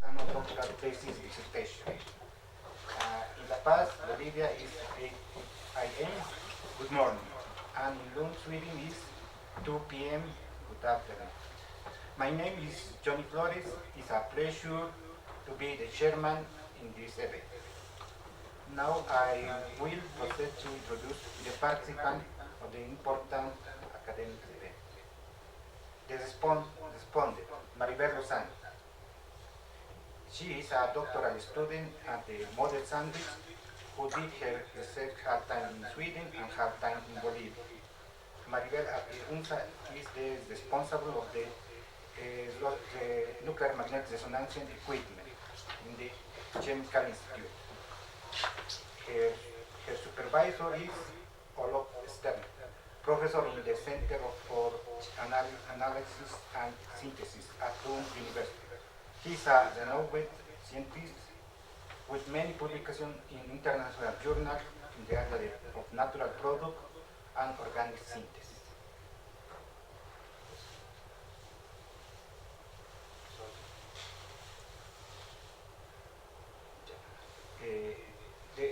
Lozano doctorate thesis dissertation. In La Paz, Bolivia is 8 a.m. Good morning. And in Lund, Sweden is 2 p.m. Good afternoon. My name is Johnny Flores. It's a pleasure to be the chairman in this event. Now I will proceed to introduce the participants of the important academic event. The respondent, Maribel Lozano. She is a doctoral student at the Model Sandwich who did her research half-time in Sweden and half-time in Bolivia. Maribel at the UMSA is the responsible of the nuclear magnetic resonance equipment in the Chemical Institute. Her supervisor is Olof Stern, professor in the Center for Analysis and Synthesis at Lund University. He is a renowned scientist with many publications in international journals in the area of natural product and organic synthesis.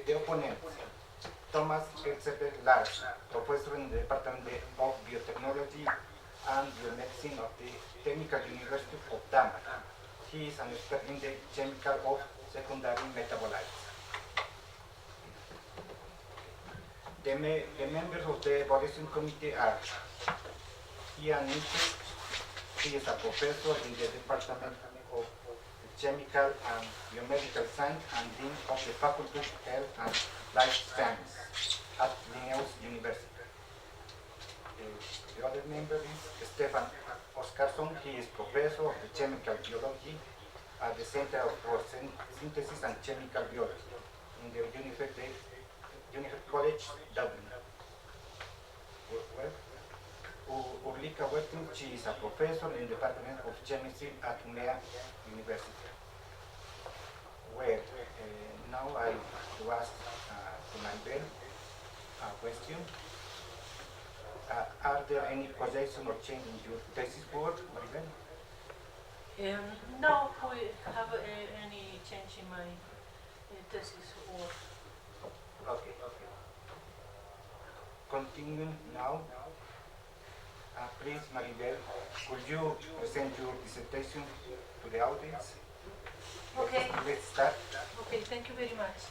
The opponent, Thomas Elizabeth Lars, professor in the Department of Biotechnology and Biomedicine of the Technical University of Denmark. He is an expert in the chemical of secondary metabolites. The members of the evaluation committee are Ian Inches. He is a professor in the Department of Chemical and Biomedical Science and Dean of the Faculty of Health and Life Science at Linnaeus University. The other member is Stefan Oscarsson. He is professor of the chemical biology at the Center for Synthesis and Chemical Biology in the University College Dublin. Ulrika Wetting, she is a professor in the Department of Chemistry at UMSA University. Well, now I will ask to Maribel a question. Are there any projections or change in your thesis work, Maribel? No, we have any change in my thesis work. Okay. Continuing now. Please, Maribel, could you present your dissertation to the audience? Okay. Let's start. Okay, thank you very much.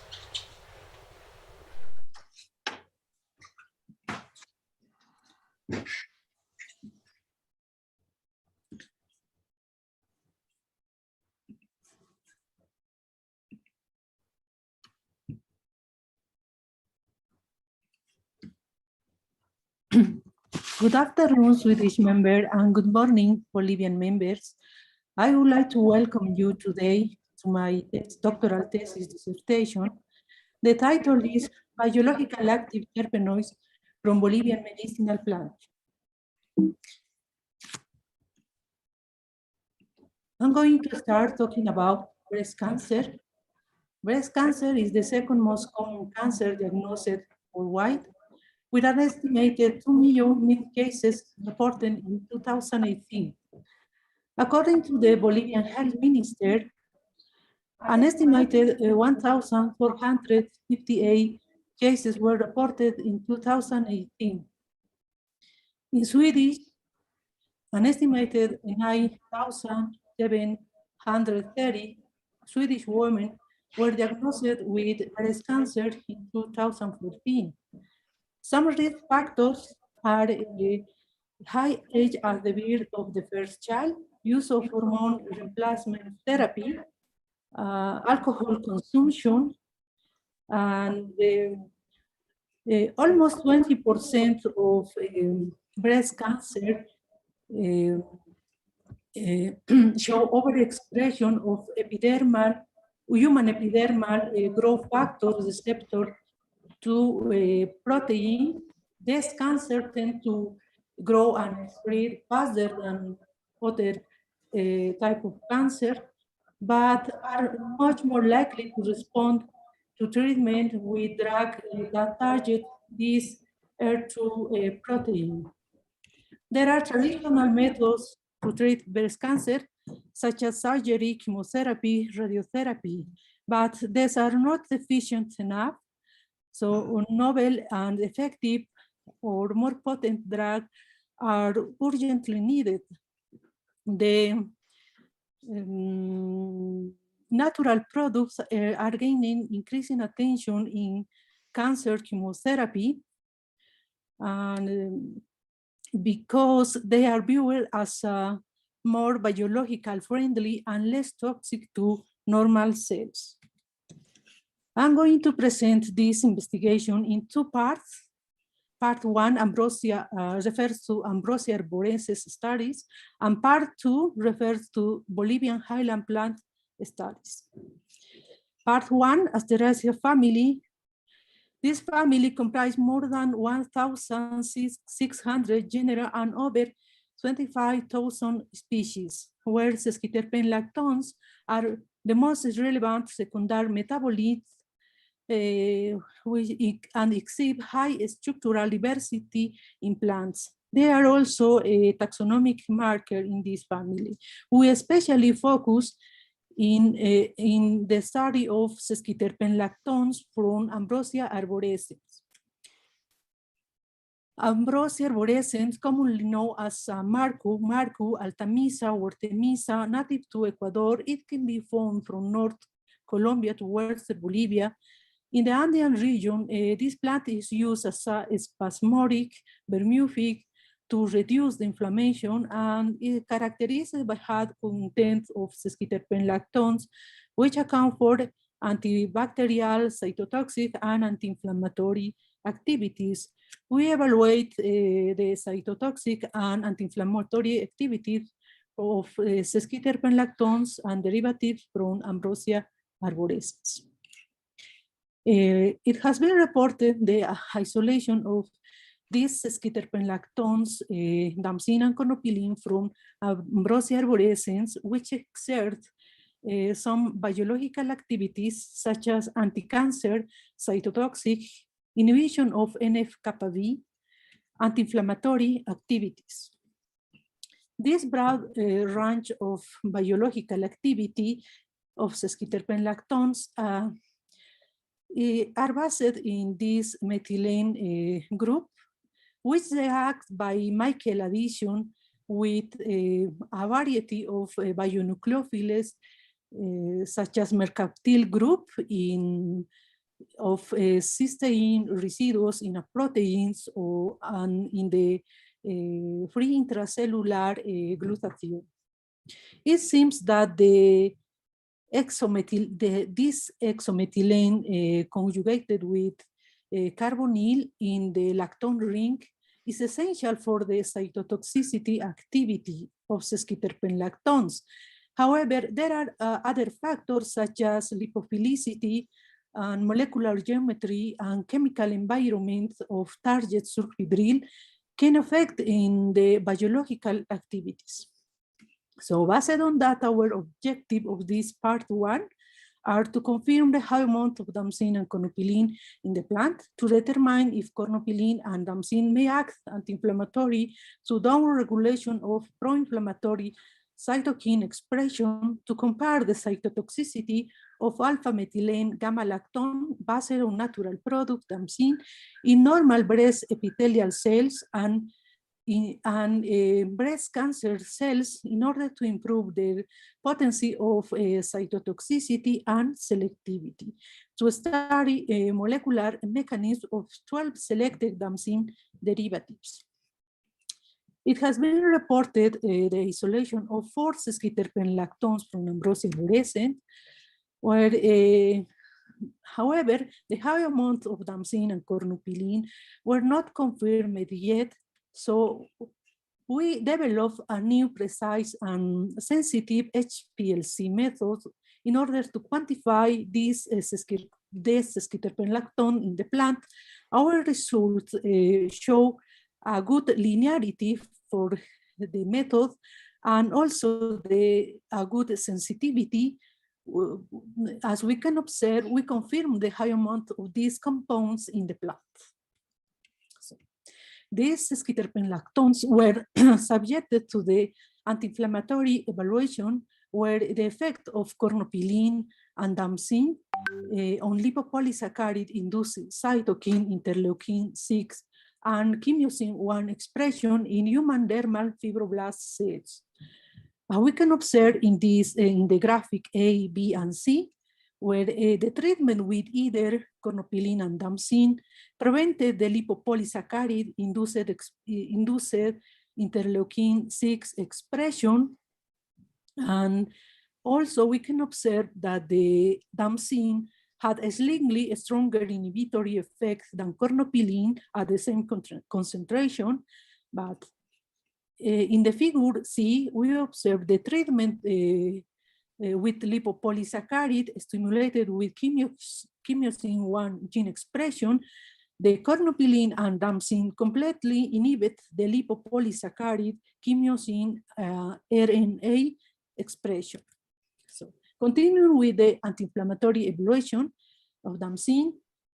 Good afternoon, Swedish member, and good morning, Bolivian members. I would like to welcome you today to my doctoral thesis dissertation. The title is Biological Active Terpenoids from Bolivian Medicinal Plants. I'm going to start talking about breast cancer. Breast cancer is the second most common cancer diagnosed worldwide, with an estimated 2 million new cases reported in 2018. According to the Bolivian Health Minister, an estimated 1,458 cases were reported in 2018. In Swedish, an estimated 9,730 Swedish women were diagnosed with breast cancer in 2014. Some risk factors are high age at the birth of the first child, use of hormone replacement therapy, alcohol consumption, and almost 20% of breast cancer show overexpression of human epidermal growth factors receptor 2 protein. This cancer tend to grow and spread faster than other type of cancer, but are much more likely to respond to treatment with drugs that target this HER2 protein. There are traditional methods to treat breast cancer, such as surgery, chemotherapy, radiotherapy, but these are not efficient enough. So novel and effective or more potent drugs are urgently needed. The natural products are gaining increasing attention in cancer chemotherapy, and because they are viewed as more biological friendly and less toxic to normal cells. I'm going to present this investigation in two parts. Part one, Ambrosia, refers to Ambrosia arborescens studies, and part two refers to Bolivian highland plant studies. Part one, Asteraceae family. This family comprises more than 1,600 genera and over 25,000 species, where sesquiterpene lactones are the most relevant secondary metabolites and exhibit high structural diversity in plants. They are also a taxonomic marker in this family. We especially focus in the study of sesquiterpene lactones from Ambrosia arborescens. Ambrosia arborescens, commonly known as Marcu, Altamisa, or Artemisa, native to Ecuador. It can be found from North Colombia to western Bolivia. In the Andean region, this plant is used as a spasmodic vermufic to reduce the inflammation, and is characterized by high content of sesquiterpene lactones, which account for antibacterial, cytotoxic, and anti-inflammatory activities. We evaluate the cytotoxic and anti-inflammatory activities of sesquiterpene lactones and derivatives from Ambrosia arborescens. It has been reported the isolation of these sesquiterpene lactones, damsine and conopilin, from Ambrosia arborescens, which exert some biological activities such as anti-cancer, cytotoxic, inhibition of NF-kappa B, anti-inflammatory activities. This broad range of biological activity of sesquiterpene lactones are based in this methylene group, which they act by Michael addition with a variety of bionucleophiles, such as mercaptyl group of cysteine residues in proteins or in the free intracellular glutathione. It seems that this hexamethylene conjugated with carbonyl in the lactone ring is essential for the cytotoxicity activity of sesquiterpene lactones. However, there are other factors such as lipophilicity and molecular geometry and chemical environment of target sulfibril can affect in the biological activities. So based on that, our objective of this part one are to confirm the high amount of damsine and conopilin in the plant, to determine if conopilin and damsine may act anti-inflammatory to downward regulation of pro-inflammatory cytokine expression, to compare the cytotoxicity of alpha-methylene gamma-lactone based on natural product damsine in normal breast epithelial cells and breast cancer cells in order to improve the potency of cytotoxicity and selectivity, to study a molecular mechanism of 12 selected damsine derivatives. It has been reported the isolation of 4 sesquiterpene lactones from Ambrosia arborescens, where however, the high amount of damsine and conopilin were not confirmed yet. So we developed a new precise and sensitive HPLC method in order to quantify this sesquiterpene lactone in the plant. Our results show a good linearity for the method and also a good sensitivity. As we can observe, we confirm the high amount of these compounds in the plant. These sesquiterpene lactones were subjected to the anti-inflammatory evaluation where the effect of cornopilin and damsin on lipopolysaccharide-induced cytokine interleukin-6 and chemiosin-1 expression in human dermal fibroblast cells. We can observe in this in the graphic A, B, and C, where the treatment with either cornopilin and damsin prevented the lipopolysaccharide-induced interleukin-6 expression. And also we can observe that the damsin had a slightly stronger inhibitory effect than cornopilin at the same concentration, but in the figure C, we observe the treatment with lipopolysaccharide stimulated with chemiosin-1 gene expression. The cornopilin and damsin completely inhibit the lipopolysaccharide chemiosin RNA expression. So, continuing with the anti-inflammatory evaluation of damsin,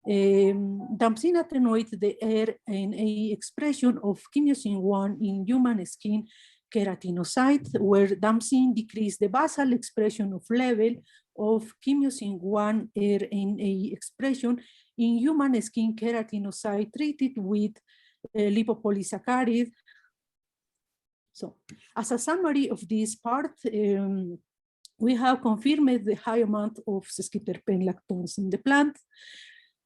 damsin attenuates the RNA expression of chemiosin-1 in human skin keratinocytes, where damsin decreased the basal expression of level of chemiosin-1 RNA expression in human skin keratinocyte treated with lipopolysaccharide. So, as a summary of this part, we have confirmed the high amount of sesquiterpene lactones in the plant,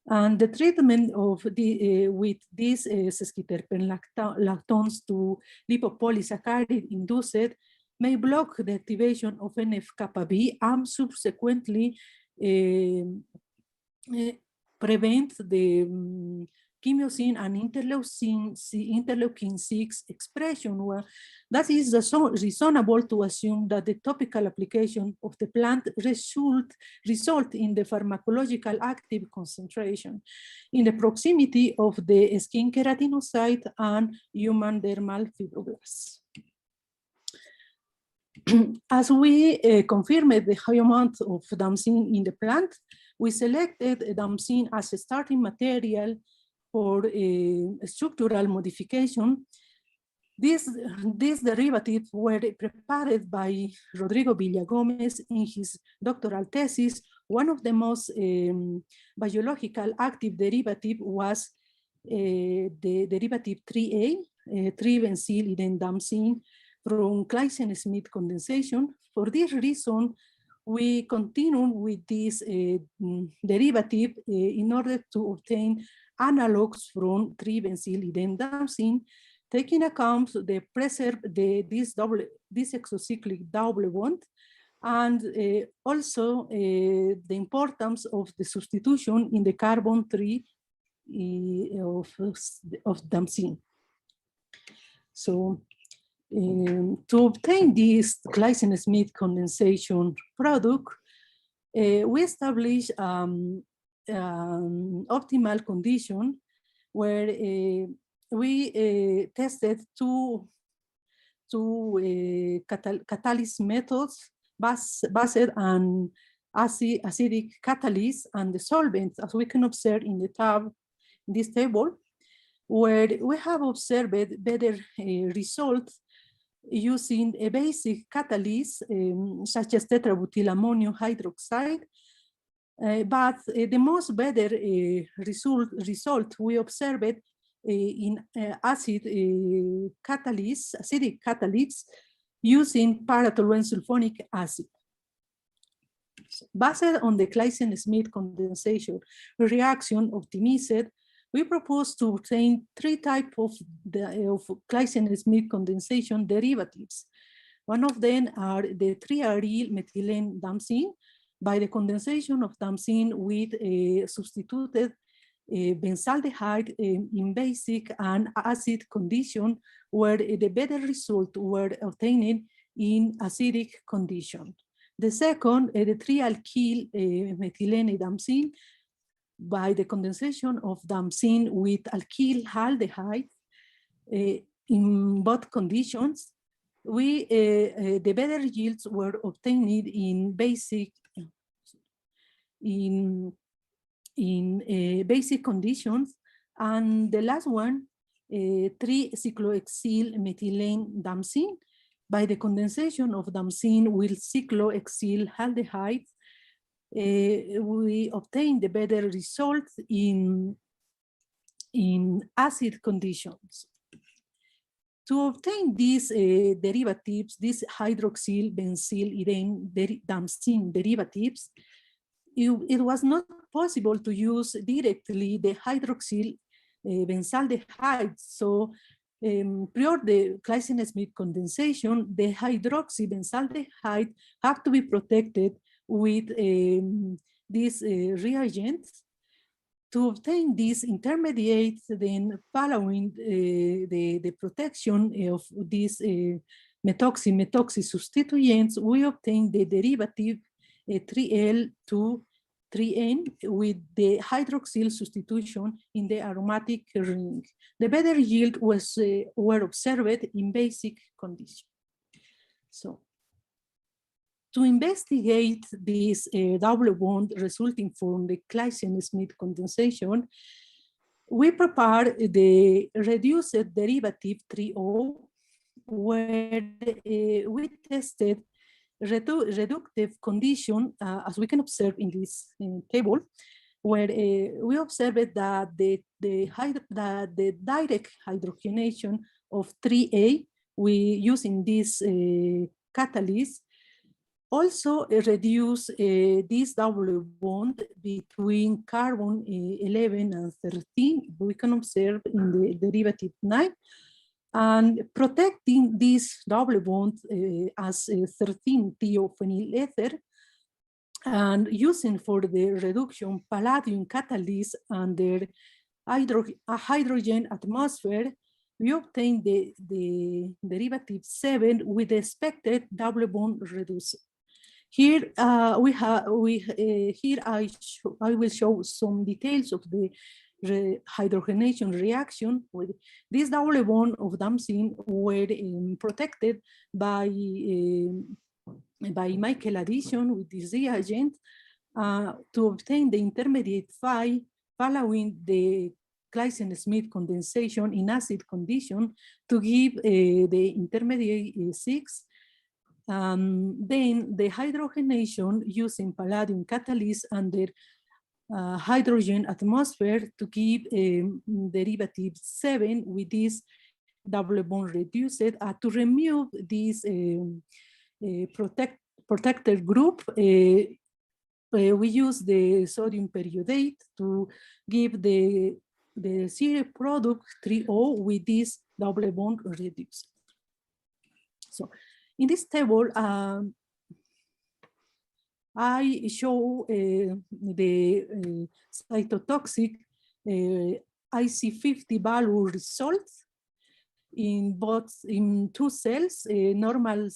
and the treatment of with these sesquiterpene lactones to lipopolysaccharide induced may block the activation of NF-kappa B and subsequently prevent the chemiosin and interleukin-6 expression. Well, that is reasonable to assume that the topical application of the plant result in the pharmacological active concentration in the proximity of the skin keratinocyte and human dermal fibroblasts. As we confirmed the high amount of damsin in the plant, we selected damsin as a starting material for structural modification. These derivatives were prepared by Rodrigo Villagomez in his doctoral thesis. One of the most biological active derivative was the derivative 3A, 3-benzyl-idem-damsin from Claisen-Smith condensation. For this reason, we continue with this derivative in order to obtain analogs from 3-benzyl-idem-damsin, taking account this exocyclic double bond, and also the importance of the substitution in the carbon 3 of damsin. So to obtain this Claisen-Smith condensation product, we established optimal condition where we tested two catalyst methods based on acidic catalyst and the solvents, as we can observe in the this table, where we have observed better results using a basic catalyst such as tetrabutylammonium hydroxide. But the most better result we observed in acidic catalysts using paratoluene sulfonic acid. Based on the Claisen-Smith condensation reaction optimized, we propose to obtain three types of Claisen-Smith condensation derivatives. One of them are the 3-aryl methylene damsin by the condensation of damsin with substituted benzaldehyde in basic and acid condition, where the better result were obtained in acidic condition. The second, the 3-alkyl methylene damsin by the condensation of damsin with alkyl aldehyde in both conditions. The better yields were obtained in basic basic conditions, and the last one, 3-cyclohexyl methylene damsin by the condensation of damascene with cyclohexylhaldehyde, we obtain the better results in acid conditions. To obtain these derivatives, these hydroxyl benzyl damascene derivatives, it was not possible to use directly the hydroxyl benzaldehyde. So prior the Claisen-Smith condensation, the hydroxy benzaldehyde have to be protected with these reagents. To obtain these intermediates, then following the protection of these methoxy substituents, we obtain the derivative 3L to 3N with the hydroxyl substitution in the aromatic ring. The better yield were observed in basic conditions. So, to investigate this double bond resulting from the Claisen-Smith condensation, we prepared the reduced derivative 3O, where we tested reductive condition, as we can observe in this table, where we observed that the direct hydrogenation of 3A we use in this catalyst also reduce this double bond between carbon 11 and 13, we can observe in the derivative 9, and protecting this double bond as 13-thiophenyl ether, and using for the reduction palladium catalyst under a hydrogen atmosphere, we obtain the derivative 7 with the expected double bond reducer. Here I will show some details of the hydrogenation reaction with this double bond of damascene were protected by Michael addition with this reagent to obtain the intermediate 5 following the Claisen-Smith condensation in acid condition to give the intermediate 6. Then the hydrogenation using palladium catalyst under hydrogen atmosphere to give derivative 7 with this double bond reduced to remove this protected group. We use the sodium periodate to give the series product 3O with this double bond reduced. So in this table, I show the cytotoxic IC50 value results in two cells, normal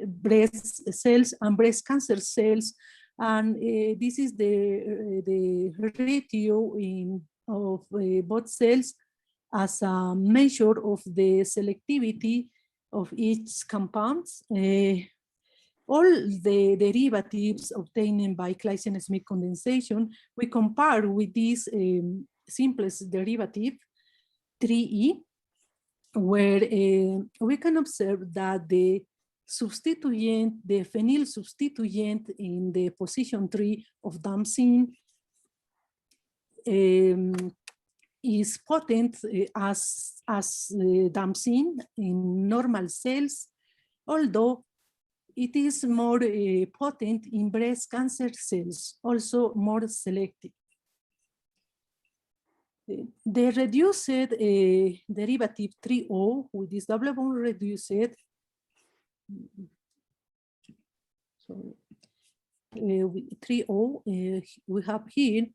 breast cells and breast cancer cells, and this is the ratio of both cells as a measure of the selectivity of each compounds. All the derivatives obtained by Claisen-Smith condensation, we compare with this simplest derivative, 3E, where we can observe that the substituent, the phenyl substituent in the position 3 of damascene is potent as damascene in normal cells, although it is more potent in breast cancer cells, also more selective. The reduced derivative 3O with this double bond reduced, so 3O we have here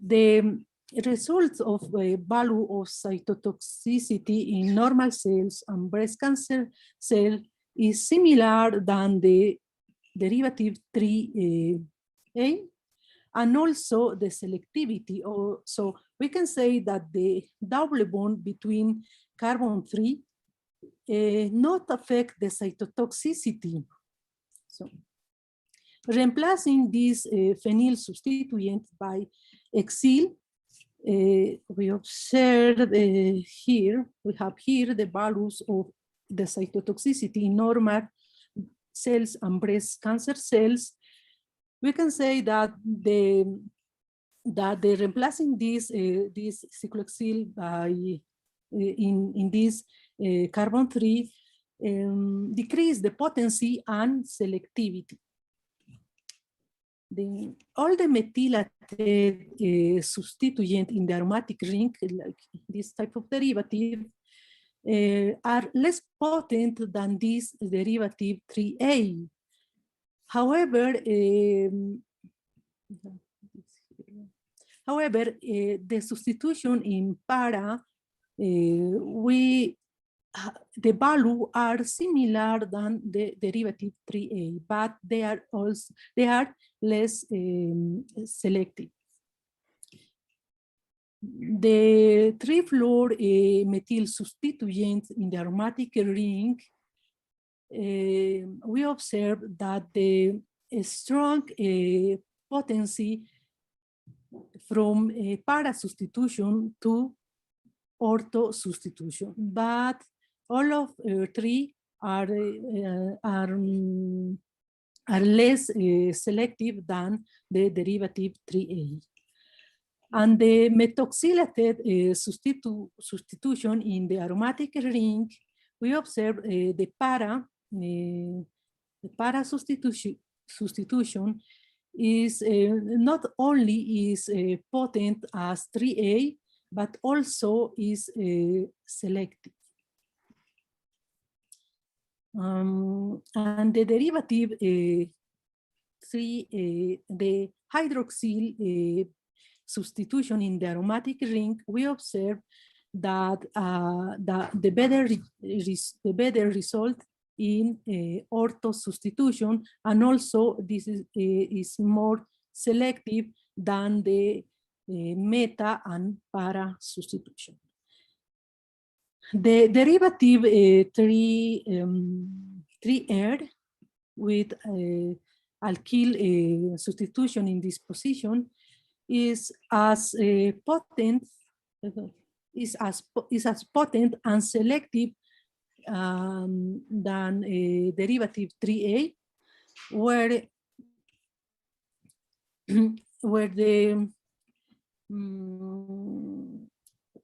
the results of value of cytotoxicity in normal cells and breast cancer cell is similar than the derivative 3A, and also the selectivity. So we can say that the double bond between carbon 3 not affect the cytotoxicity. So replacing this phenyl substituent by exyl, we observe here, we have here the values of the cytotoxicity in normal cells and breast cancer cells, we can say that the replacing this cyclohexyl by in this carbon-3 decrease the potency and selectivity. All the methylated substituent in the aromatic ring, like this type of derivative, are less potent than this derivative 3A. However, the substitution in para, the value are similar than the derivative 3A, but they are less selective. The 3-fluor-methyl substituent in the aromatic ring, we observe that the strong potency from para substitution to ortho substitution, but all of three are less selective than the derivative 3A. And the methoxylated substitution in the aromatic ring, we observe the para substitution is not only is potent as 3A, but also is selective. And the derivative the hydroxyl substitution in the aromatic ring, we observe that the better result in ortho substitution, and also this is more selective than the meta and para substitution. The derivative 3R with alkyl substitution in this position is as potent and selective than derivative 3A, where the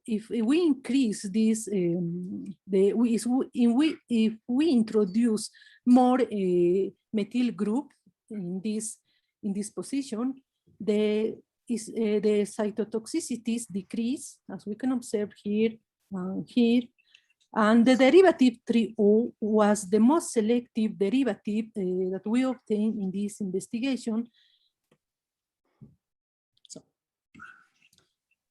if we increase this, if we introduce more methyl group in this position, the cytotoxicities decrease, as we can observe here and here. And the derivative 3O was the most selective derivative that we obtained in this investigation. So,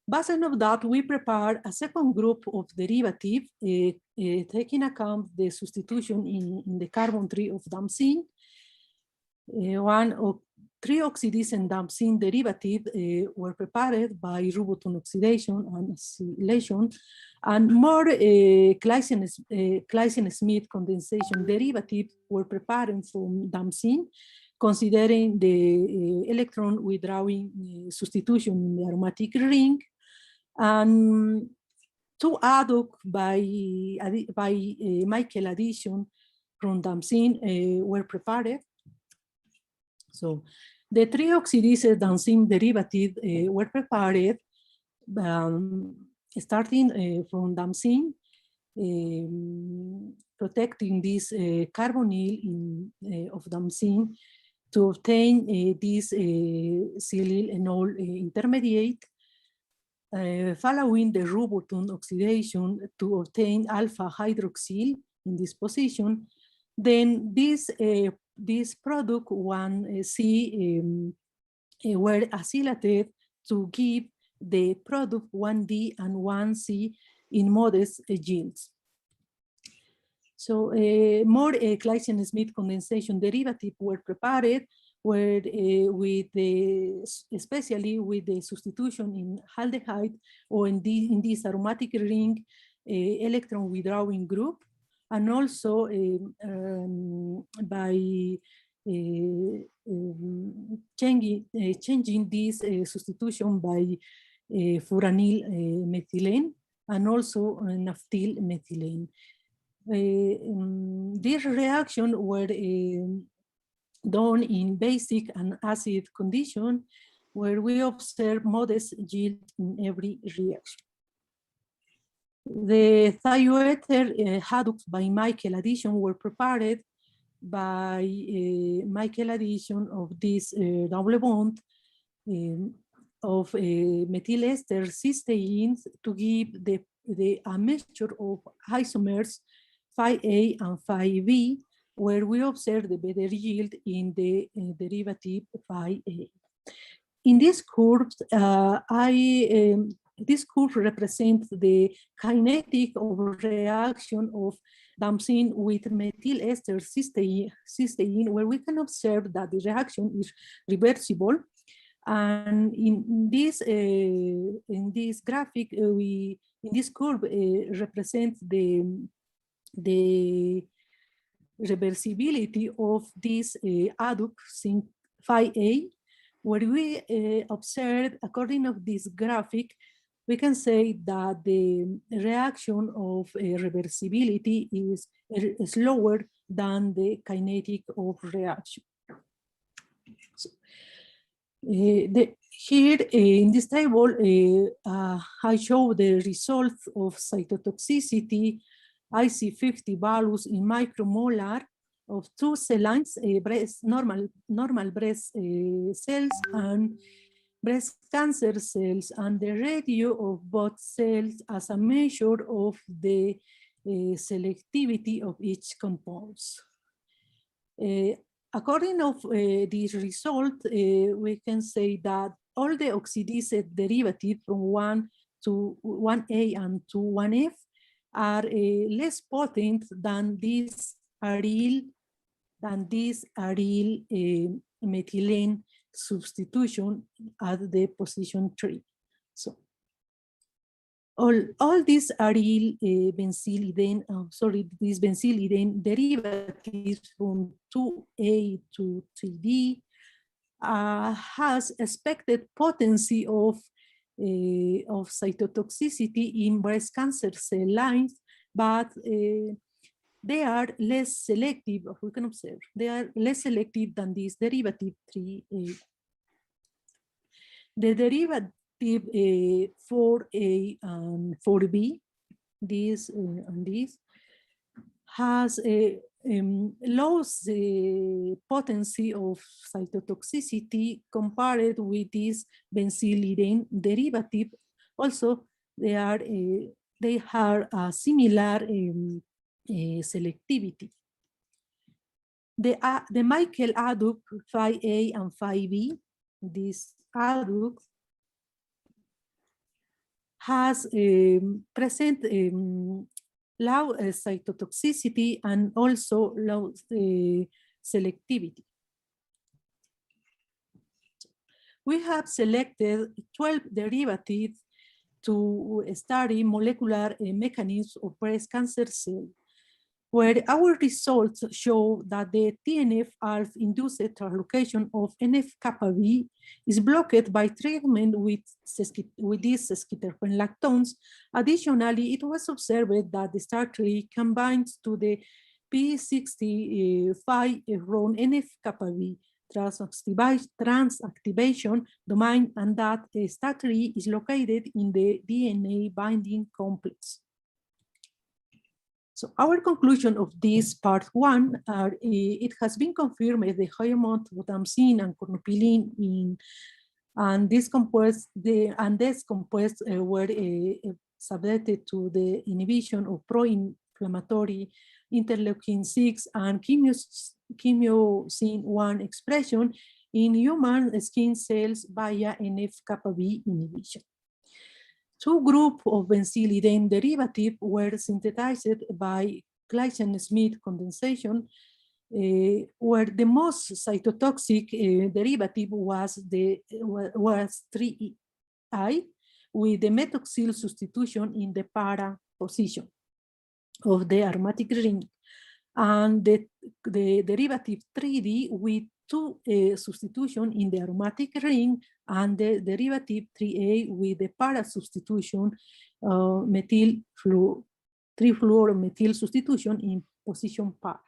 based on that, we prepared a second group of derivative, taking account the substitution in the carbon-3 of damsine. One of 3-oxidizing damsine derivative were prepared by Rubuton oxidation and acylation, and more Claisen-Smith condensation derivative were prepared from damsine, considering the electron withdrawing substitution in the aromatic ring, and 2 adduct by Michael addition from damsine were prepared. So the 3-oxidized damsine derivative were prepared starting from damsine, protecting this carbonyl of damsine to obtain this silyl enol intermediate, following the Rubuton oxidation to obtain alpha hydroxyl in this position. Then this product 1C were acylated to give the product 1D and 1C in modest yields. So more Claisen-Smith condensation derivative were prepared, with especially with the substitution in aldehyde or in this aromatic ring electron withdrawing group, and also by changing this substitution by furanyl methylene and also naphthyl methylene. These reactions were done in basic and acid condition, where we observe modest yield in every reaction. The thioether hadux by Michael addition were prepared by Michael addition of this double bond of methyl ester cysteines to give a mixture of isomers 5A and 5B, where we observe the better yield in the derivative 5A. In this curve, this curve represents the kinetic of reaction of dampsine with methyl ester cysteine, where we can observe that the reaction is reversible. And in this graphic, in this curve represents the reversibility of this adduct zinc 5A, where we observe, according to this graphic, we can say that the reaction of reversibility is lower than the kinetic of reaction. So, here in this table, I show the results of cytotoxicity, IC50 values in micromolar of two cell lines, normal breast cells and breast cancer cells, and the ratio of both cells as a measure of the selectivity of each compound. According to this result, we can say that all the oxidized derivatives from 1 to 1A and to 1F are less potent than this aryl methylene substitution at the position 3. So all these aryl benzylidene, these benzylidene derivatives from 2A to 3D has expected potency of cytotoxicity in breast cancer cell lines, but they are less selective, we can observe, they are less selective than this derivative 3A. The derivative 4A and 4B, this and this, has lost the potency of cytotoxicity compared with this benzylidene derivative. Also, they have a similar selectivity. The Michael adduct 5A and 5B, this adduct has present low cytotoxicity and also low selectivity. We have selected 12 derivatives to study molecular mechanisms of breast cancer cells, where our results show that the TNF-alpha-induced translocation of NF-kappa B is blocked by treatment with these sesquiterpene lactones. Additionally, it was observed that the STAR3 combines to the P65 RON NF-kappa B transactivation domain, and that STAR3 is located in the DNA binding complex. So our conclusion of this part 1 are it has been confirmed the high amount of dampsine and cornupilin in and this compost were subjected to the inhibition of pro-inflammatory interleukin 6 and chemosine 1 expression in human skin cells via NF-kappa B inhibition. Two groups of benzylidene derivative were synthesized by Gleason-Smith condensation, where the most cytotoxic derivative was 3I, with the methoxyl substitution in the para position of the aromatic ring, and the derivative 3D with 2 substitution in the aromatic ring, and the derivative 3A with the para substitution methyl 3-fluoromethyl substitution in position par.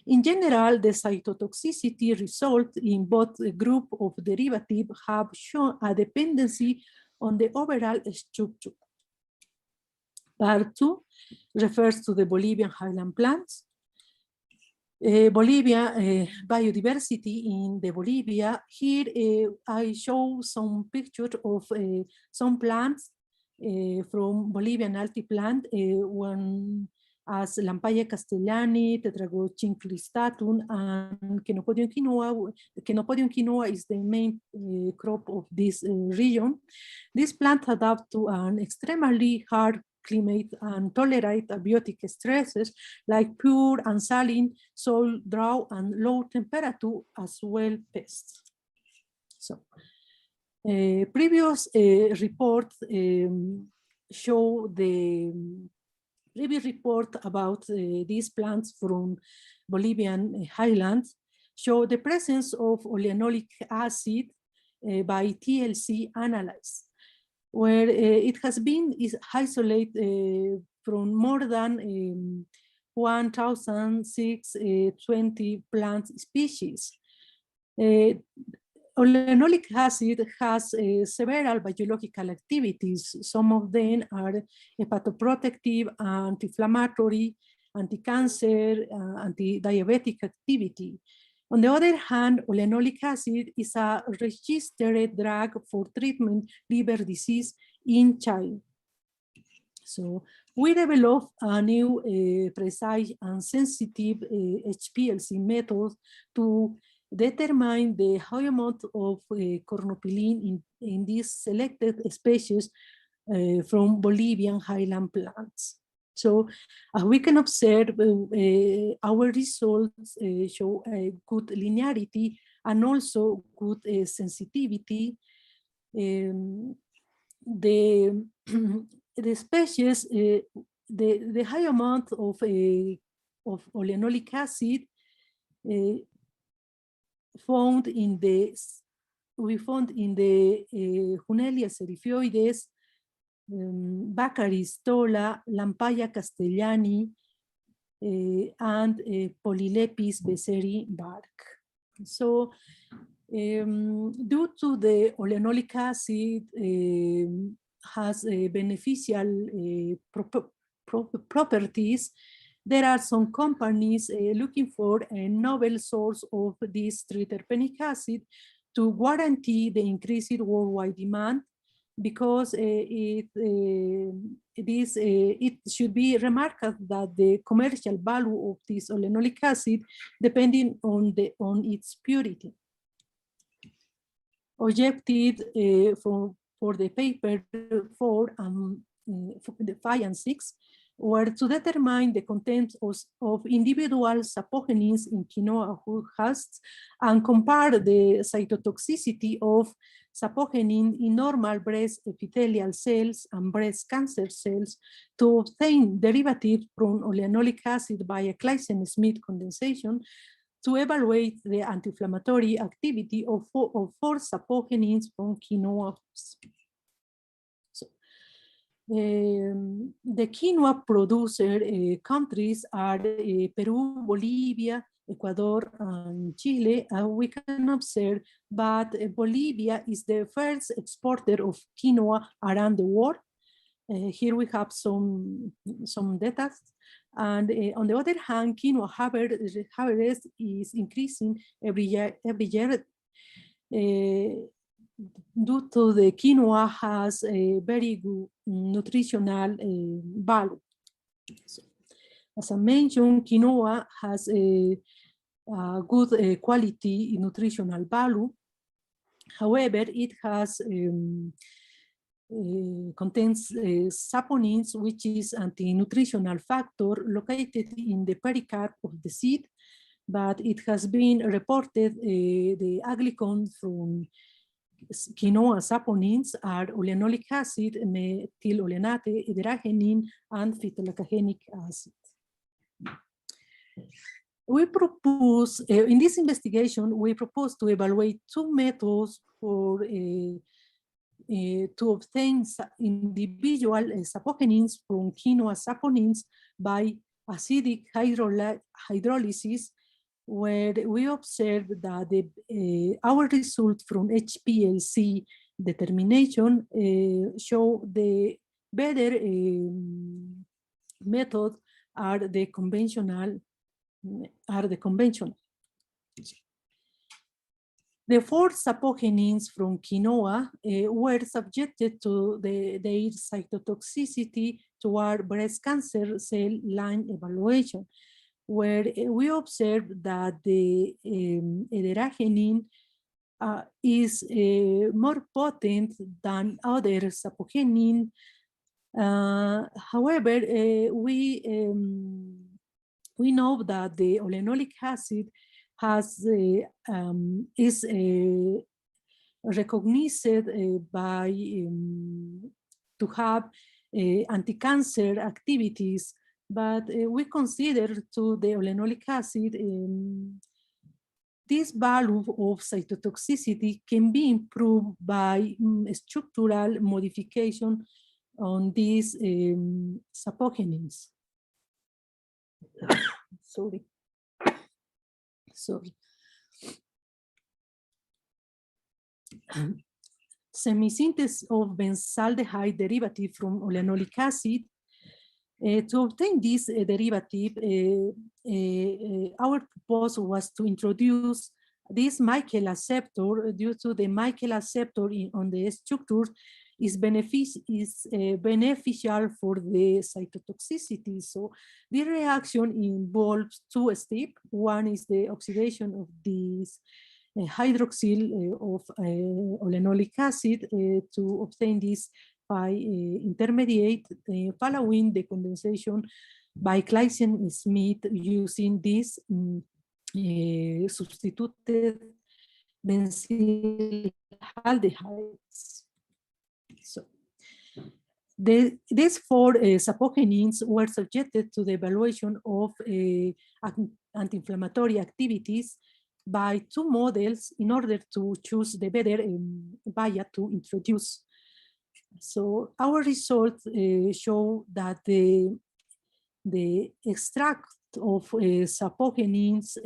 In general, the cytotoxicity results in both group of derivative have shown a dependency on the overall structure. Part 2 refers to the Bolivian highland plants. Biodiversity in the Bolivia. Here I show some pictures of some plants from Bolivian altiplant, one as Lampaya castellani, Tetragochin cristatum, and Chenopodium quinoa. Chenopodium quinoa is the main crop of this region. This plant adapt to an extremely hard climate and tolerate abiotic stresses like pure and saline soil, drought, and low temperature, as well pests. So, previous reports show the previous report about these plants from Bolivian highlands show the presence of oleanolic acid by TLC analysis, where it has been isolated from more than 1,620 plant species. Oleanolic acid has several biological activities. Some of them are hepatoprotective, anti-inflammatory, anti-cancer, anti-diabetic activity. On the other hand, oleanolic acid is a registered drug for treatment liver disease in child. So we developed a new precise and sensitive HPLC method to determine the high amount of cornopilin in these selected species from Bolivian highland plants. So as we can observe, our results show a good linearity and also good sensitivity. The species, the high amount of oleanolic acid found in the Hunelia serifioides, Baccharis tola, Lampaya castellani, and Polylepis beceri bark. So due to the oleanolic acid has beneficial properties, there are some companies looking for a novel source of this triterpenic acid to guarantee the increased worldwide demand, because it should be remarked that the commercial value of this oleanolic acid depending on its purity. Objective for the paper 4 and 5 and 6 were to determine the content of individual sapogenins in quinoa husts and compare the cytotoxicity of sapogenin in normal breast epithelial cells and breast cancer cells to obtain derivatives from oleanolic acid by a Claisen-Smith condensation to evaluate the anti-inflammatory activity of 4 sapogenins from quinoa. The quinoa producer countries are Peru, Bolivia, Ecuador, and Chile. We can observe that Bolivia is the first exporter of quinoa around the world. Here we have some data. And on the other hand, quinoa harvest is increasing every year. Due to the quinoa has a very good nutritional value. So, as I mentioned, quinoa has a good quality nutritional value. However, it has contains saponins, which is anti-nutritional factor located in the pericarp of the seed, but it has been reported the aglycon from quinoa saponins are oleanolic acid, methylolenate, hydragenin, and phytolacogenic acid. We propose, in this investigation, we propose to evaluate 2 methods for to obtain individual sapogenins from quinoa saponins by acidic hydrolysis, where we observed that our result from HPLC determination show the better method are the conventional. The 4 sapogenins from quinoa were subjected to their cytotoxicity toward breast cancer cell line evaluation, where we observed that the ederagenin is more potent than other sapogenin. However, we know that the olenolic acid is recognized by to have anti-cancer activities, but we consider to the olenolic acid this value of cytotoxicity can be improved by structural modification on these sapogenins. Sorry. Semisynthesis of benzaldehyde derivative from olenolic acid. To obtain this derivative, our proposal was to introduce this Michael acceptor due to the Michael acceptor on the structure is beneficial for the cytotoxicity. So the reaction involves 2 steps. One is the oxidation of this hydroxyl of olenolic acid to obtain this by intermediate following the condensation by Claisen-Smith using this substituted benzyl aldehydes. So these 4 sapogenins were subjected to the evaluation of anti-inflammatory activities by 2 models in order to choose the better via to introduce. So our results show that the extract of sapogenins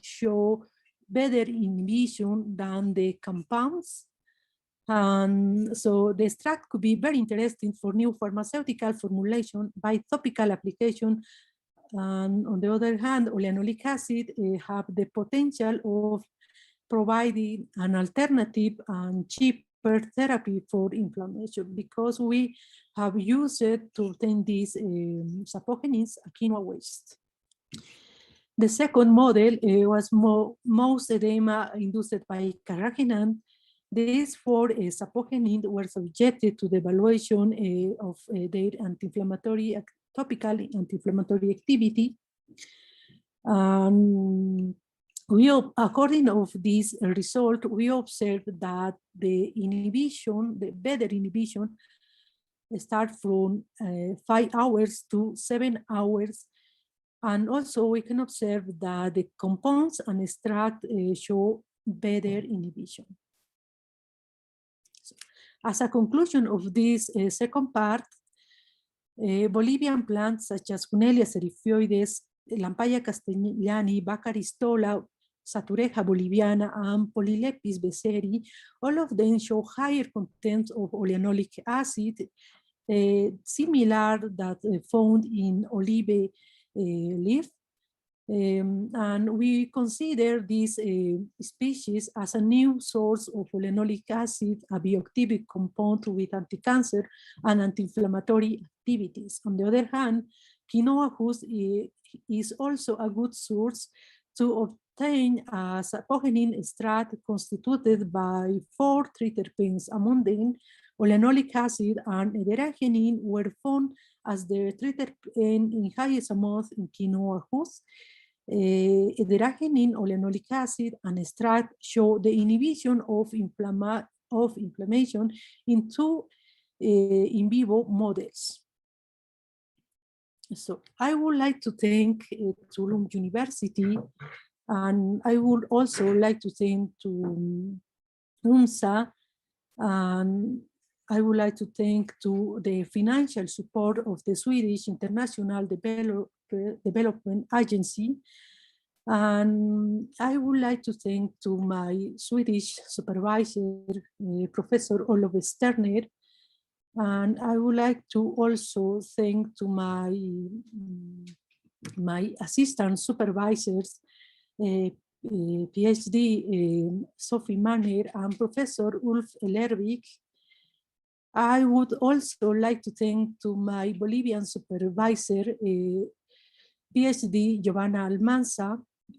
show better inhibition than the compounds. And so the extract could be very interesting for new pharmaceutical formulation by topical application. And on the other hand, olenolic acid have the potential of providing an alternative and cheaper therapy for inflammation because we have used it to obtain these sapogenins, quinoa waste. The second model was mouse edema induced by carrageenan. These 4 sapogenins were subjected to the evaluation of their anti-inflammatory, topical anti-inflammatory activity. According to this result, we observed that the inhibition, the better inhibition, starts from 5 hours to 7 hours. And also we can observe that the compounds and extract show better inhibition. So, as a conclusion of this second part, Bolivian plants such as Hunelia serifioides, Lampaya castellani, Bacaristola, Satureja boliviana, and Polylepis beceri, all of them show higher content of olenolic acid, similar that found in olive leaf. And we consider this species as a new source of olenolic acid, a bioactive compound with anti-cancer and anti-inflammatory activities. On the other hand, quinoa husk is also a good source to obtain a sapogenin extract constituted by 4 triterpenes. Among them, olenolic acid and ederagenin were found as the triterpene in highest amount in quinoa husk. Ederagenin, olenolic acid, and extract show the inhibition of inflammation in 2 in vivo models. So I would like to thank Tulum University, and I would also like to thank to UMSA And I would like to thank to the financial support of the Swedish International Development Agency. And I would like to thank to my Swedish supervisor, Professor Olof Sterner. And I would like to also thank to my assistant supervisors, PhD Sophie Manner and Professor Ulf Lervik. I would also like to thank to my Bolivian supervisor, PhD Giovanna Almanza,